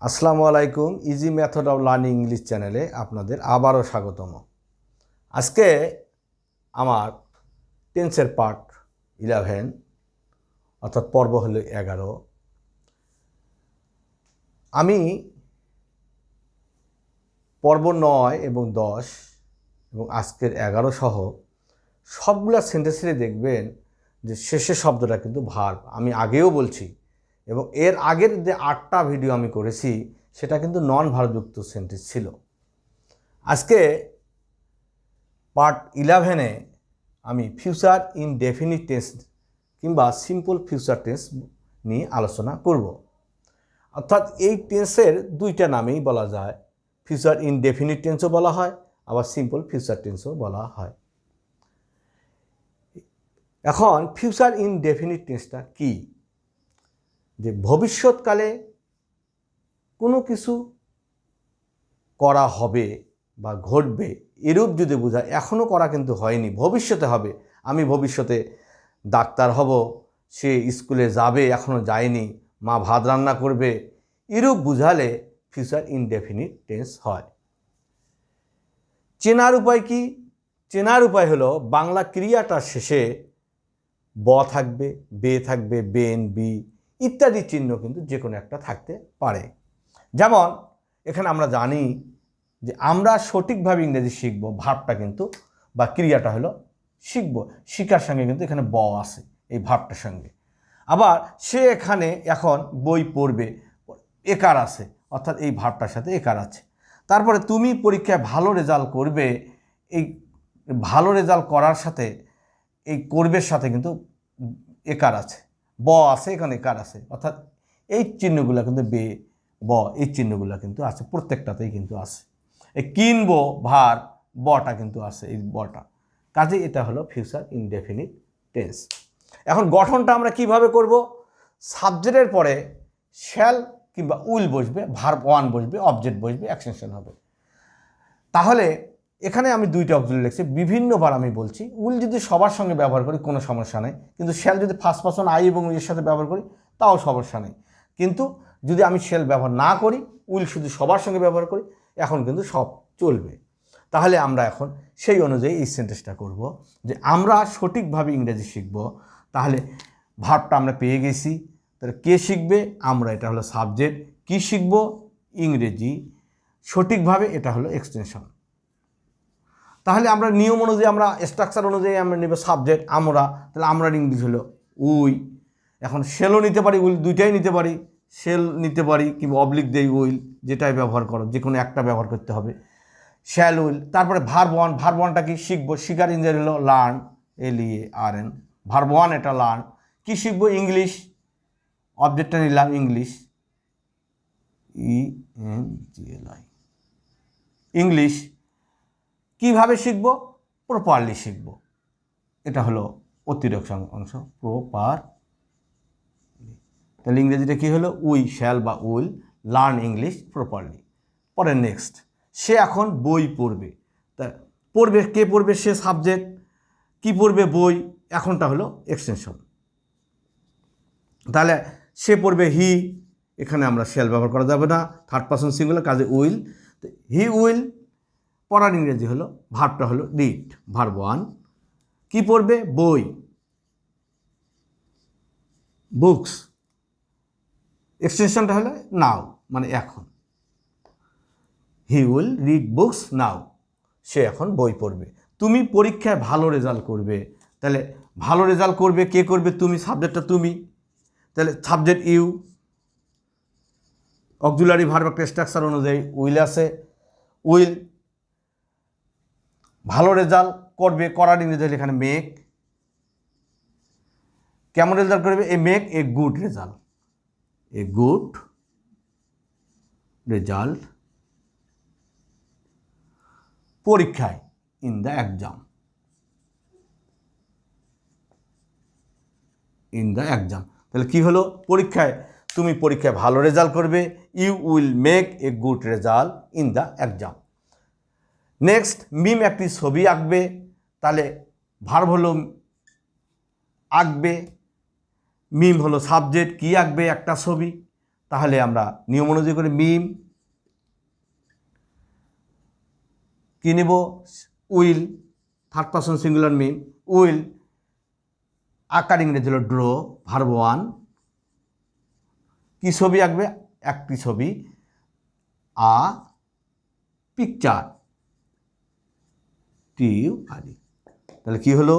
আসসালামু আলাইকুম। Easy method of learning English চ্যানেলে আপনাদের আবারও স্বাগতম। আজকে আমার টেন্সের পার্ট 11 অর্থাৎ পর্ব হলো 11। আমি পর্ব 9 এবং 10 এবং আজকের 11 সহ সবগুলা সেন্টেন্সে দেখবেন যে শেষের শব্দটা কিন্তু ভার্ব। আমি আগেও বলছি এবং এর আগের যে 8টা ভিডিও আমি করেছি সেটা কিন্তু নন ভার্বযুক্ত সেন্টেন্স ছিল। আজকে পার্ট 11-এ আমি ফিউচার ইনডেফিনিট টেন্স কিংবা সিম্পল ফিউচার টেন্স নিয়ে আলোচনা করব। অর্থাৎ এই টেন্সের দুইটা নামেই বলা যায়, ফিউচার ইনডেফিনিট টেন্সও বলা হয়, আবার সিম্পল ফিউচার টেন্সও বলা হয়। এখন ফিউচার ইনডেফিনিট টেন্সটা কি? যে ভবিষ্যৎকালে কোনো কিছু করা হবে বা ঘটবে এরূপ যদি বোঝায়, এখনও করা কিন্তু হয়নি, ভবিষ্যতে হবে। আমি ভবিষ্যতে ডাক্তার হব, সে স্কুলে যাবে, এখনও যায়নি, মা ভাত রান্না করবে, এরূপ বুঝালে ফিউচার ইনডেফিনিট টেন্স হয়। চেনার উপায় কি? চেনার উপায় হলো বাংলা ক্রিয়াটার শেষে ব থাকবে, বে থাকবে, বেন, বি ইত্যাদি চিহ্ন কিন্তু যে কোনো একটা থাকতে পারে। যেমন এখানে আমরা জানি যে আমরা সঠিকভাবে ইংরেজি শিখব, ভার্বটা কিন্তু বা ক্রিয়াটা হলো শিখব, শিখার সঙ্গে কিন্তু এখানে ব আছে এই ভার্বটার সঙ্গে। আবার সে এখানে এখন বই পড়বে, একার আছে, অর্থাৎ এই ভার্বটার সাথে একার আছে। তারপরে তুমি পরীক্ষায় ভালো রেজাল্ট করবে, এই ভালো রেজাল্ট করার সাথে এই করবের সাথে কিন্তু একার আছে, ব আছে, এখানে একার আছে, অর্থাৎ এই চিহ্নগুলো কিন্তু বে, ব এই চিহ্নগুলো কিন্তু আছে, প্রত্যেকটাতেই কিন্তু আছে। এই কিনবো ভার্ব, বটা কিন্তু আছে, এই বটা। কাজে এটা হলো ফিউচার ইনডেফিনিট টেন্স। এখন গঠনটা আমরা কিভাবে করব? সাবজেক্টের পরে শ্যাল কিংবা উইল বসবে, ভার্ব ওয়ান বসবে, অবজেক্ট বসবে, এক্সটেনশন হবে। তাহলে এখানে আমি দুইটা অবজেক্ট লিখছি, বিভিন্নবার আমি বলছি। উইল যদি সবার সঙ্গে ব্যবহার করি কোনো সমস্যা নেই, কিন্তু শ্যাল যদি ফার্স্ট পারসন আই এবং এর সাথে ব্যবহার করি তাও সমস্যা নেই। কিন্তু যদি আমি শ্যাল ব্যবহার না করি, উইল শুধু সবার সঙ্গে ব্যবহার করি, এখন কিন্তু সব চলবে। তাহলে আমরা এখন সেই অনুযায়ী এই সেন্টেন্সটা করব যে আমরা সঠিকভাবে ইংরেজি শিখব। তাহলে ভার্বটা আমরা পেয়ে গেছি, তাহলে কে শিখবে? আমরা, এটা হলো সাবজেক্ট। কি শিখব? ইংরেজি সঠিকভাবে, এটা হলো এক্সটেনশন। তাহলে আমরা নিয়ম অনুযায়ী, আমরা স্ট্রাকচার অনুযায়ী আমরা নেব সাবজেক্ট আমরা, তাহলে আমরা ইংলিশ হলো উই। এখন সেলও নিতে পারি, উইল দুইটাই নিতে পারি, সেল নিতে পারি কিংবা অবলিক দেই উইল, যেটাই ব্যবহার করো, যে কোনো একটা ব্যবহার করতে হবে, শ্যাল উইল। তারপরে ভার্ব ওয়ান, ভার্ব ওয়ানটা কি শিখবো? শিখার ইংরেজি হলো লার্ন, LEARN, ভার্ব ওয়ান এটা লার্ন। কি শিখবো? ইংলিশ, অবজেক্টটা নিলাম ইংলিশ, ENGLI, ইংলিশ। কিভাবে শিখব? প্রপারলি শিখব, এটা হলো অতিরিক্ত অংশ, প্রপার। তাহলে ইংরেজিটা কী হলো? উই শ্যাল বা উইল লার্ন ইংলিশ প্রপারলি। পরে নেক্সট, সে এখন বই পড়বে। তা পড়বে, কে পড়বে? সে সাবজেক্ট। কি পড়বে? বই, এখনটা হলো এক্সটেনশন। তাহলে সে পড়বে হি, এখানে আমরা শ্যাল ব্যবহার করা যাবে না, থার্ড পারসন সিঙ্গুলার, কাজে উইল। হি উইল, পড়ার ইংরেজি হলো, ভার্বটা হলো রিড, ভার্ব ওয়ান। কি পড়বে? বই, বুকস, এক্সটেনশনটা হলো নাও, মানে এখন। হি উইল রিড বুকস নাও, সে এখন বই পড়বে। তুমি পরীক্ষায় ভালো রেজাল্ট করবে, তাহলে ভালো রেজাল্ট করবে, কে করবে? তুমি, সাবজেক্টটা তুমি, তাহলে সাবজেক্ট ইউ, অক্সিলারি ভার্ব একটা স্ট্রাকচার অনুযায়ী উইল আছে, উইল। ভালো রেজাল্ট করবে, করার ইংরেজি এখানে মেক। কেমন রেজাল্ট করবে? A make a good result, a good result পরীক্ষায়, in the exam, in the exam. তাহলে কি হলো? পরীক্ষায়, তুমি পরীক্ষায় ভালো রেজাল্ট করবে, you will make a good result in the exam. Next, Mim একটি ছবি আঁকবে, তাহলে ভার্ব হলো আঁকবে, মিম হলো সাবজেক্ট, কি আঁকবে? একটা ছবি, তাহলে আমরা নিয়ম অনুযায়ী করে মিম কি নেব, উইল, থার্ড পারসন সিঙ্গুলার মিম, উইল, আকার ইংরেজি হলো ড্র, ভার্ব ওয়ান, কি ছবি আঁকবে, একটি ছবি, আ পিকচার, TURE, তাহলে কি হলো,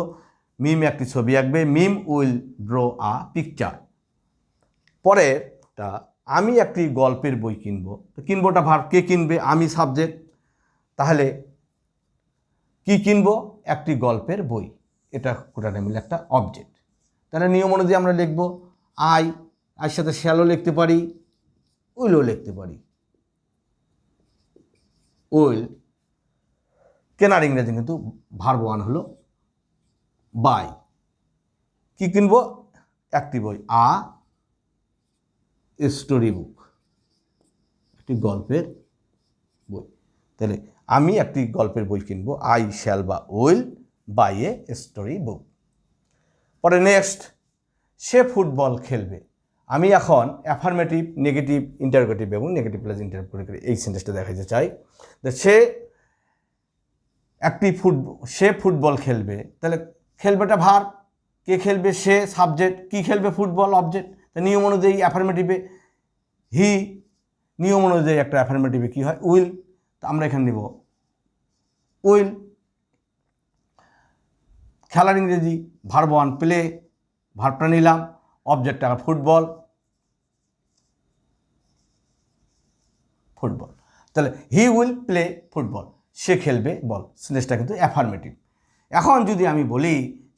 মিম একটি ছবি আঁকবে, মিম উইল ড্র আ পিকচার। পরেরটা, আমি একটি গল্পের বই কিনবো, তো কিনবোটা ভার্ব, কে কিনবে, আমি সাবজেক্ট, তাহলে কি কিনবো, একটি গল্পের বই, এটা পুরাটা মিলে একটা অবজেক্ট। তাহলে নিয়ম অনুযায়ী আমরা লিখবো আইয়ের সাথে শ্যালও লিখতে পারি, উইলও লিখতে পারি। উইল, কেনার ইংরেজি কিন্তু ভার্ব ওয়ান হলো বাই, কি কিনবো, একটি বই, আ স্টোরি বুক, একটি গল্পের বই। তাহলে আমি একটি গল্পের বই কিনবো, আই শ্যাল বা will buy a story book. পরে নেক্সট, সে ফুটবল খেলবে, আমি এখন অ্যাফার্মেটিভ, নেগেটিভ, ইন্টারোগেটিভ এবং নেগেটিভ প্লাস ইন্টারোগেটিভ করে এই সেন্টেন্সটা দেখাতে চাই। সে ফুটবল খেলবে, তাহলে খেলবেটা ভার্ব, কে খেলবে, সে সাবজেক্ট, কি খেলবে, ফুটবল অবজেক্ট। তা নিয়ম অনুযায়ী অ্যাফার্মেটিভে হি, নিয়ম অনুযায়ী একটা অ্যাফার্মেটিভে কী হয়, উইল, তো আমরা এখানে নিব উইল। খেলার ইংরেজি ভার্ব ওয়ান প্লে, ভার্বটা নিলাম, অবজেক্টটা ফুটবল, ফুটবল, তাহলে হি উইল প্লে ফুটবল, সে খেলবে বল, সেন্টেন্সটা কিন্তু অ্যাফার্মেটিভ। এখন যদি আমি বলি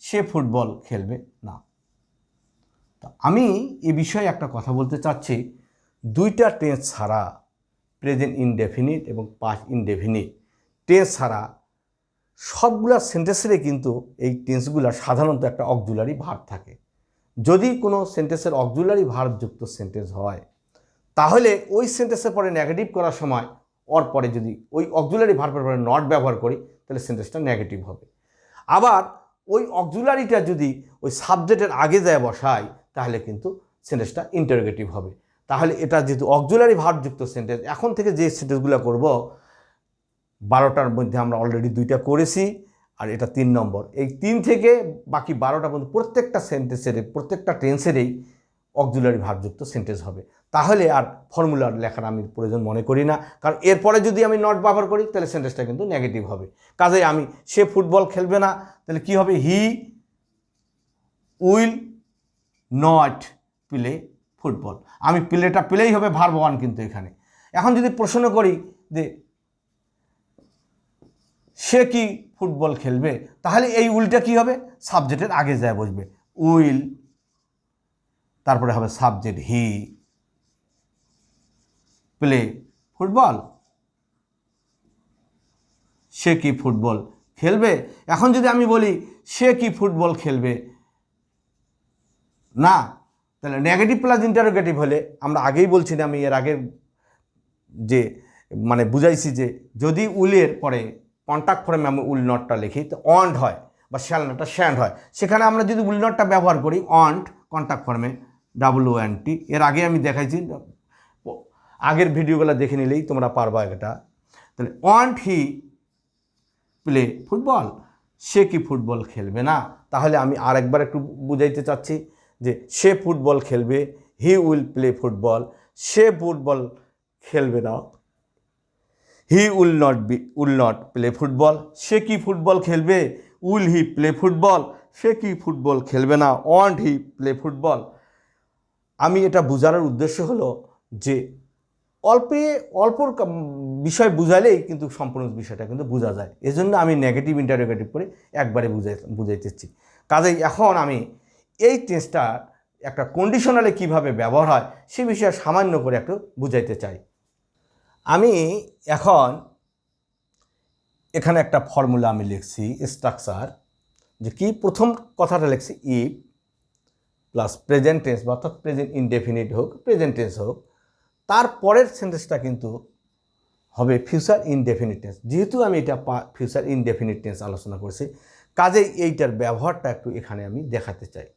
সে ফুটবল খেলবে না, তো আমি এ বিষয়ে একটা কথা বলতে চাচ্ছি, দুইটা টেন্স ছাড়া, প্রেজেন্ট ইনডেফিনিট এবং পাস্ট ইনডেফিনিট টেন্স ছাড়া সবগুলা সেন্টেন্সেরই কিন্তু এই টেন্সগুলা সাধারণত একটা অক্সিলারি ভার্ব থাকে। যদি কোনো সেন্টেন্সের অক্সিলারি ভার্বযুক্ত সেন্টেন্স হয়, তাহলে ওই সেন্টেন্সের পরে নেগেটিভ করার সময় ওর পরে যদি ওই অক্সিলারি ভার্বের পরে নট ব্যবহার করি, তাহলে সেন্টেন্সটা নেগেটিভ হবে। আবার ওই অক্সিলারিটা যদি ওই সাবজেক্টের আগে যায় বসাই, তাহলে কিন্তু সেন্টেন্সটা ইন্টারোগেটিভ হবে। তাহলে এটা যেহেতু অক্সিলারি ভার্বযুক্ত সেন্টেন্স, এখন থেকে যে সেন্টেন্সগুলো করব, 12টার মধ্যে আমরা অলরেডি 2টা করেছি, আর এটা 3 নম্বর। এই 3 থেকে বাকি 12টা পর্যন্ত প্রত্যেকটা সেন্টেন্সের, প্রত্যেকটা টেন্সেরই অক্সিলারি ভার্বযুক্ত সেন্টেন্স হবে। তাহলে আর ফর্মুলার লেখার আমি প্রয়োজন মনে করি না, কারণ এরপরে যদি আমি নট ব্যবহার করি, তাহলে সেন্টেন্সটা কিন্তু নেগেটিভ হবে। কাজেই আমি সে ফুটবল খেলবে না, তাহলে কি হবে, হি উইল নট প্লে ফুটবল। আমি প্লেটা প্লেই হবে ভার্ব ওয়ান কিন্তু এখানে। এখন যদি প্রশ্ন করি যে সে কি ফুটবল খেলবে, তাহলে এই উইলটা কি হবে, সাবজেক্টের আগে যায় বসবে, উইল, তারপরে হবে সাবজেক্ট হি প্লে ফুটবল, সে কি ফুটবল খেলবে। এখন যদি আমি বলি সে কি ফুটবল খেলবে না, তাহলে নেগেটিভ প্লাস ইন্টারোগেটিভ হলে, আমরা আগেই বলছি না, আমি এর আগের যে মানে বুঝাইছি যে যদি উইলের পরে কন্ট্যাক্ট ফর্মে আমি উইল নটটা লিখি, তো অন্ট হয়, বা শ্যাল নটটা শ্যান্ড হয়। সেখানে আমরা যদি উইল নটটা ব্যবহার করি, অন্ট কন্ট্যাক্ট ফর্মে WNT, এর আগে আমি দেখাইছি, আগের ভিডিওগুলো দেখে নিলেই তোমরা পারবা এটা। তাহলে ওয়ান্ট হি প্লে ফুটবল, সে কি ফুটবল খেলবে না। তাহলে আমি আরেকবার একটু বুঝাইতে চাচ্ছি যে সে ফুটবল খেলবে, হি উইল প্লে ফুটবল, সে ফুটবল খেলবে না, he will not play football, সে কি ফুটবল খেলবে, উইল হি প্লে ফুটবল, সে কি ফুটবল খেলবে না, ওয়ান্ট হি প্লে ফুটবল। আমি এটা বোঝানোর উদ্দেশ্য হলো যে অল্প বিষয় বুঝালেই কিন্তু সম্পূর্ণ বিষয়টা কিন্তু বোঝা যায়। এজন্য আমি নেগেটিভ ইন্টারোগেটিভ করে একবারে বুঝাইতেছি। কাজেই এখন আমি এই টেন্সটা একটা কন্ডিশনালে কিভাবে ব্যবহার হয় সে বিষয়ে সামান্য করে একটু বুঝাইতে চাই। আমি এখন এখানে একটা ফর্মুলা আমি লিখছি, স্ট্রাকচার, যে কি, প্রথম কথাটা লিখছি ইফ প্লাস প্রেজেন্ট টেন্স, অর্থাৎ প্রেজেন্ট ইনডেফিনিট হোক, প্রেজেন্ট টেন্স হোক, তারপরের সেন্টেন্সটা কিন্তু হবে ফিউচার ইনডেফিনিট টেন্স। যেহেতু আমি এটা ফিউচার ইনডেফিনিট টেন্স আলোচনা করছি, কাজেই এইটার ব্যবহারটা একটু এখানে আমি দেখাতে চাই।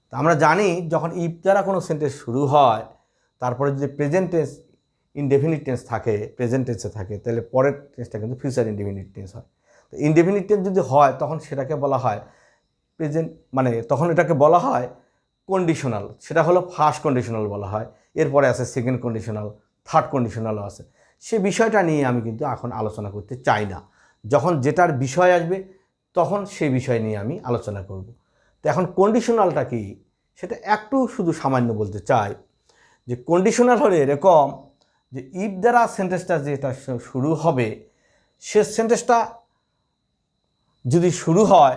তো আমরা জানি যখন ইফ দ্বারা কোনো সেন্টেন্স শুরু হয়, তারপরে যদি প্রেজেন্ট টেন্স ইনডেফিনিট টেন্স থাকে, প্রেজেন্ট টেন্সে থাকে, তাহলে পরের টেন্সটা কিন্তু ফিউচার ইনডেফিনিট টেন্স হয়। তো ইনডেফিনিট টেন্স যদি হয় তখন সেটাকে বলা হয় প্রেজেন্ট, মানে তখন এটাকে বলা হয় কন্ডিশনাল। সেটা হলো ফার্স্ট কন্ডিশনাল বলা হয়, এরপরে আছে সেকেন্ড কন্ডিশনাল, থার্ড কন্ডিশনালও আছে। সে বিষয়টা নিয়ে আমি কিন্তু এখন আলোচনা করতে চাই না। যখন যেটার বিষয় আসবে তখন সেই বিষয় নিয়ে আমি আলোচনা করব। তো এখন কন্ডিশনালটা কি সেটা একটু শুধু সামান্য বলতে চাই, যে কন্ডিশনাল হলে এরকম যে ইফ দ্বারা সেন্টেন্সটা যেটা শুরু হবে, সে সেন্টেন্সটা যদি শুরু হয়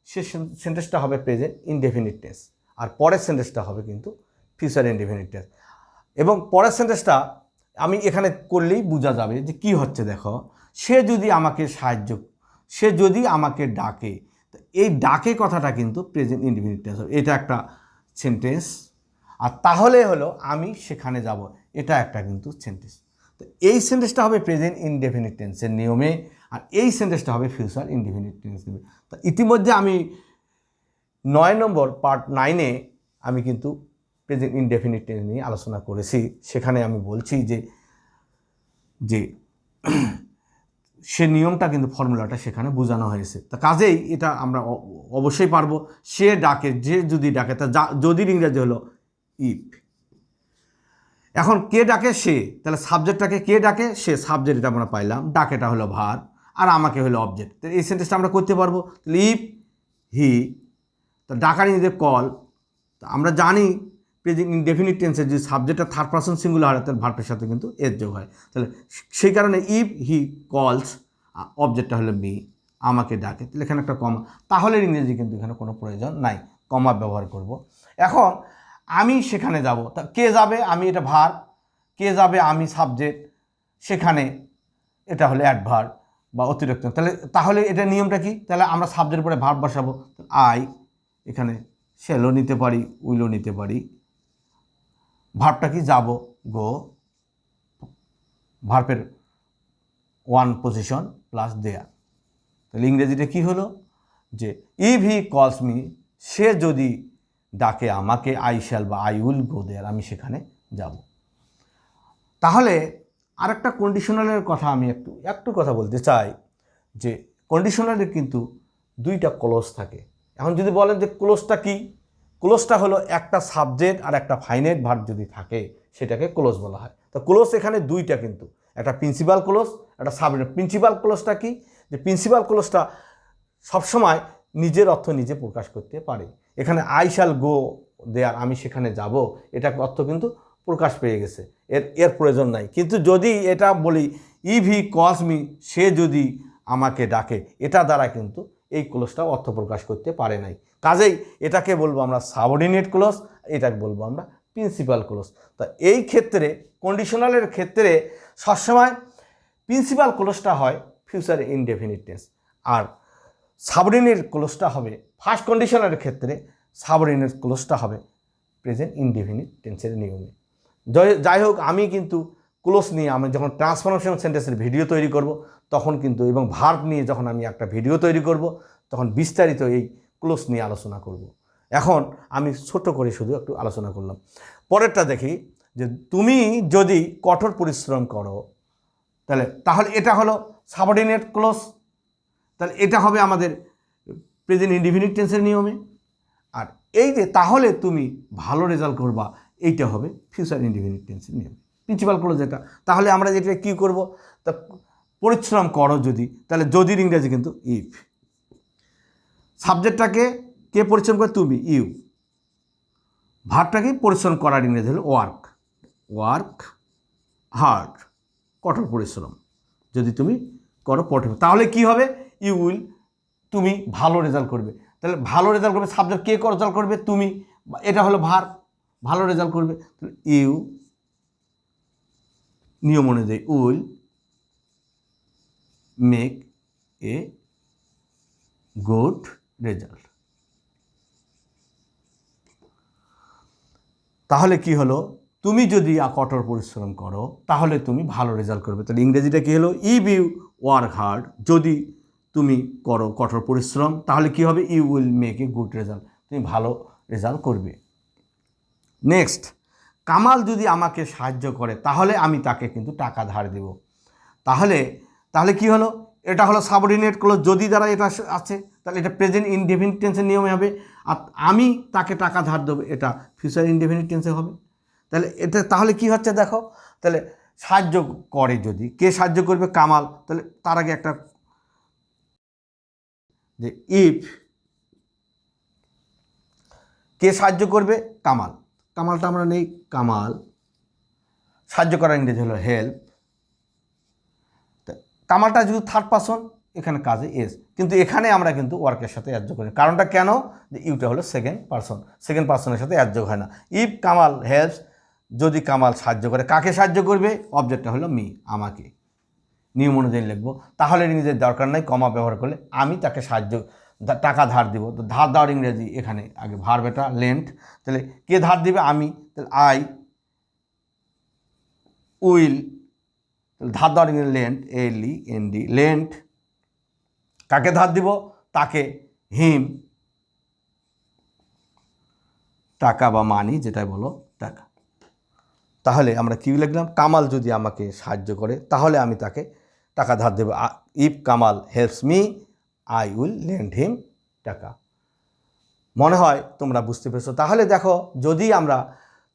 সে সেন্টেন্সটা হবে প্রেজেন্ট ইনডেফিনিট টেন্স, আর পরের সেন্টেন্সটা হবে কিন্তু ফিউচার ইনডেফিনিট টেন্স। এবং পরের সেন্টেন্সটা আমি এখানে করলেই বোঝা যাবে যে কি হচ্ছে। দেখো, সে যদি আমাকে সে যদি আমাকে ডাকে, এই ডাকে কথাটা কিন্তু প্রেজেন্ট ইনডেফিনিট টেন্স হবে, এটা একটা সেন্টেন্স। আর তাহলে হলো আমি সেখানে যাব, এটা একটা কিন্তু সেন্টেন্স। তো এই সেন্টেন্সটা হবে প্রেজেন্ট ইনডেফিনিট টেন্সের নিয়মে, আর এই সেন্টেন্সটা হবে ফিউচার ইনডেফিনিট টেন্স নেবে। তো ইতিমধ্যে আমি 9 নম্বর পার্ট 9-এ আমি কিন্তু প্রেজেন্ট ইনডেফিনিট টেন্স নিয়ে আলোচনা করেছি। সেখানে আমি বলছি যে সে নিয়মটা কিন্তু ফর্মুলাটা সেখানে বোঝানো হয়েছে। তা কাজেই এটা আমরা অবশ্যই পারবো। সে ডাকে, যে যদি ডাকে, তা যদি ইংরেজি হলো ইফ। এখন কে ডাকে? সে। তাহলে সাবজেক্টটাকে কে ডাকে? সে। সাবজেক্ট এটা আমরা পাইলাম, ডাকেটা হলো ভার্ব, আর আমাকে হলো অবজেক্ট। তো এই সেন্টেন্সটা আমরা করতে পারবো। তাহলে ইফ হি, তো ডাকার নিজেদের কল। তো আমরা জানি প্রেজেন্ট ইনডেফিনিট টেন্সের যে সাবজেক্টটা থার্ড পারসন সিঙ্গুলার হয়, তার ভার্বের সাথে কিন্তু এর যোগ হয়। তাহলে সেই কারণে ইফ হি কলস, অবজেক্টটা হলো মি, আমাকে ডাকে, তাহলে এখানে একটা কমা। তাহলে ইংরেজি কিন্তু এখানে কোনো প্রয়োজন নাই, কমা ব্যবহার করব। এখন আমি সেখানে যাব, তা কে যাবে? আমি, এটা ভার্ব। কে যাবে? আমি, সাবজেক্ট। সেখানে এটা হলো অ্যাডভার্ব বা অতিরিক্ত। তাহলে এটা নিয়মটা কি? তাহলে আমরা সাবজেক্টের পরে ভার্ব বসাবো। আই, এখানে শ্যালও নিতে পারি, উইলও নিতে পারি। ভার্বটা কি? যাব, গো, ভার্বের ওয়ান পজিশন প্লাস দেয়ার। তাহলে ইংরেজিতে কি হলো যে ইফ হি কলস মি, সে যদি ডাকে আমাকে, আই শ্যাল বা আই উইল গো দেয়ার, আমি সেখানে যাব। তাহলে আরেকটা কন্ডিশনালের কথা আমি একটু কথা বলতে চাই, যে কন্ডিশনালের কিন্তু দুইটা ক্লোজ থাকে। এখন যদি বলেন যে ক্লোজটা কি, ক্লোজটা হলো একটা সাবজেক্ট আর একটা ফাইনাইট ভার্ব যদি থাকে সেটাকে ক্লোজ বলা হয়। তো ক্লোজ এখানে দুইটা, কিন্তু একটা প্রিন্সিপাল ক্লোজ, একটা সাবঅর্ডিনেট। প্রিন্সিপাল ক্লোজটা কি? যে প্রিন্সিপাল ক্লোজটা সবসময় নিজের অর্থ নিজে প্রকাশ করতে পারে। এখানে আই শ্যাল গো দেয়ার, আমি সেখানে যাব, এটা অর্থ কিন্তু প্রকাশ পেয়ে গেছে, এর প্রয়োজন নাই। কিন্তু যদি এটা বলি ইফ হি কলস মি, সে যদি আমাকে ডাকে, এটা দ্বারা কিন্তু এই ক্লোজটা অর্থ প্রকাশ করতে পারে নাই। কাজেই এটাকে বলবো আমরা সাবঅর্ডিনেট ক্লোজ, এটাকে বলবো আমরা প্রিন্সিপাল ক্লোজ। তা এই ক্ষেত্রে কন্ডিশনালের ক্ষেত্রে সবসময় প্রিন্সিপাল ক্লোজটা হয় ফিউচার ইনডেফিনিট টেন্স, আর সাবঅর্ডিনেট ক্লোজটা হবে ফার্স্ট কন্ডিশনালের ক্ষেত্রে, সাবঅর্ডিনেট ক্লোজটা হবে প্রেজেন্ট ইনডেফিনিট টেন্সের নিয়মে। যাই হোক, আমি কিন্তু ক্লোজ নিয়ে আমি যখন ট্রান্সফরমেশন সেন্টেন্সের ভিডিও তৈরি করব তখন কিন্তু, এবং ভার্ব নিয়ে যখন আমি একটা ভিডিও তৈরি করব তখন বিস্তারিত এই ক্লোজ নিয়ে আলোচনা করব। এখন আমি ছোট করে শুধু একটু আলোচনা করলাম। পরেরটা দেখি, যে তুমি যদি কঠোর পরিশ্রম করো, তাহলে এটা হলো সাবঅর্ডিনেট ক্লোজ। তাহলে এটা হবে আমাদের প্রেজেন্ট ইনডেফিনিট টেন্সের নিয়মে। আর এই যে তাহলে তুমি ভালো রেজাল্ট করবা, এইটা হবে ফিউচার ইনডেফিনিট টেন্সের নিয়ম, প্রিন্সিপাল ক্লোজ এটা। তাহলে আমরা যেটা কী করব, তা পরিশ্রম করো যদি, তাহলে যদির ইংরেজি কিন্তু ইফ। সাবজেক্টটাকে কে পরিশ্রম করে? তুমি, ইউ। ভার্বটাকে পরিশ্রম করার ইংরেজি হলো ওয়ার্ক, ওয়ার্ক হার্ড, কঠোর পরিশ্রম যদি তুমি করো পড়বে, তাহলে কি হবে? ইউ উইল, তুমি ভালো রেজাল্ট করবে। তাহলে ভালো রেজাল্ট করবে, সাবজেক্ট কে রেজাল্ট করবে? তুমি, এটা হলো ভার্ব, ভালো রেজাল্ট করবে। তাহলে ইউ, নিয়ম অনুযায়ী will make a good result. তাহলে কি হলো? তুমি যদি কঠোর পরিশ্রম করো তাহলে তুমি ভালো রেজাল্ট করবে। তাহলে ইংরেজিটা কী হলো? ইফ ইউ ওয়ার্ক হার্ড, যদি তুমি করো কঠোর পরিশ্রম তাহলে কি হবে? You will make a good result, তুমি ভালো রেজাল্ট করবে। নেক্সট, কামাল যদি আমাকে সাহায্য করে তাহলে আমি তাকে কিন্তু টাকা ধার দেব। তাহলে তাহলে কি হলো, এটা হলো সাবঅর্ডিনেট ক্লজ, যদি দ্বারা এটা আছে তাহলে এটা প্রেজেন্ট ইনডেফিনিট টেন্সের নিয়মে হবে। আর আমি তাকে টাকা ধার দেবো, এটা ফিউচার ইনডেফিনিট টেন্সে হবে। তাহলে এটা তাহলে কি হচ্ছে দেখো, তাহলে সাহায্য করে, যদি কে সাহায্য করবে, কামাল, তাহলে তার আগে একটা যে ইফ, কে সাহায্য করবে, কামাল, কামালটা আমরা নেই, কামাল সাহায্য করার ইংরেজি হলো হেল্প। কামালটা যদি থার্ড পারসন, এখানে কাজে এস, কিন্তু এখানে আমরা কিন্তু ওয়ার্কের সাথে অ্যাড যোগ করি। কারণটা কেন, যে ইউটা হলো সেকেন্ড পারসন, সেকেন্ড পারসনের সাথে অ্যাড যোগ হয় না। ইফ কামাল হেল্পস, যদি কামাল সাহায্য করে, কাকে সাহায্য করবে, অবজেক্টটা হলো মি, আমাকে, নিয়ম অনুযায়ী লিখবো। তাহলে নিজের দরকার নাই কমা ব্যবহার করলে, আমি তাকে সাহায্য টাকা ধার দিব। তো ধার দেওয়ার ইংরেজি এখানে আগে ভার্ব, এটা লেন্ট, তাহলে কে ধার দিবে, আমি, তাহলে আই উইল, ধার দেওয়ার ইংরেজি লেন্ট, LEND, লেন্ট। কাকে ধার দিব, তাকে, হিম, টাকা বা মানি যেটাই বলো, টাকা। তাহলে আমরা কী লিখলাম, কামাল যদি আমাকে সাহায্য করে তাহলে আমি তাকে টাকা ধার দেবো। If Kamal helps me, I will lend him taka. মনে হয় তোমরা বুঝতে পেরেছো। তাহলে দেখো, যদি আমরা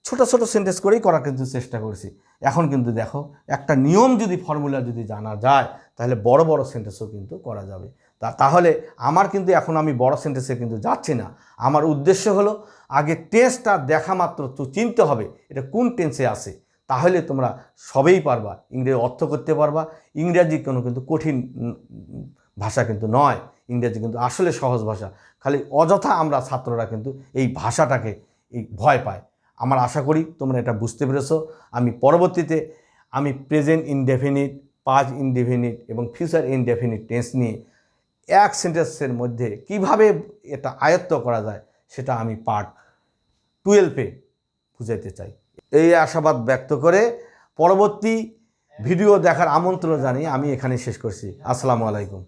ছোট ছোট সেন্টেন্স করেই করার কিন্তু চেষ্টা করছি, এখন কিন্তু দেখো একটা নিয়ম যদি, ফর্মুলা যদি জানা যায়, তাহলে বড় বড় সেন্টেন্সও কিন্তু করা যাবে। তাহলে আমার কিন্তু এখন আমি বড় সেন্টেন্সে কিন্তু যাচ্ছি না। আমার উদ্দেশ্য হলো আগে টেন্সটা দেখা মাত্র তো চিনতে হবে এটা কোন টেন্সে আছে, তাহলে তোমরা সবেই পারবা, ইংরেজি অর্থ করতে পারবা। ইংরেজি কোনো কিন্তু কঠিন ভাষা কিন্তু নয়, ইংরেজি কিন্তু আসলে সহজ ভাষা। খালি অযথা আমরা ছাত্ররা কিন্তু এই ভাষাটাকে ভয় পায়। আমার আশা করি তোমরা এটা বুঝতে পেরেছো। আমি পরবর্তীতে প্রেজেন্ট ইনডেফিনিট, পাস্ট ইনডেফিনিট এবং ফিউচার ইনডেফিনিট টেন্স নিয়ে এক সেন্টেন্সের মধ্যে কিভাবে এটা আয়ত্ত করা যায় সেটা আমি পার্ট 12-এ বুঝাইতে চাই। এই আশাবাদ ব্যক্ত করে পরবর্তী ভিডিও দেখার আমন্ত্রণ জানিয়ে আমি এখানে শেষ করছি। আসসালামু আলাইকুম।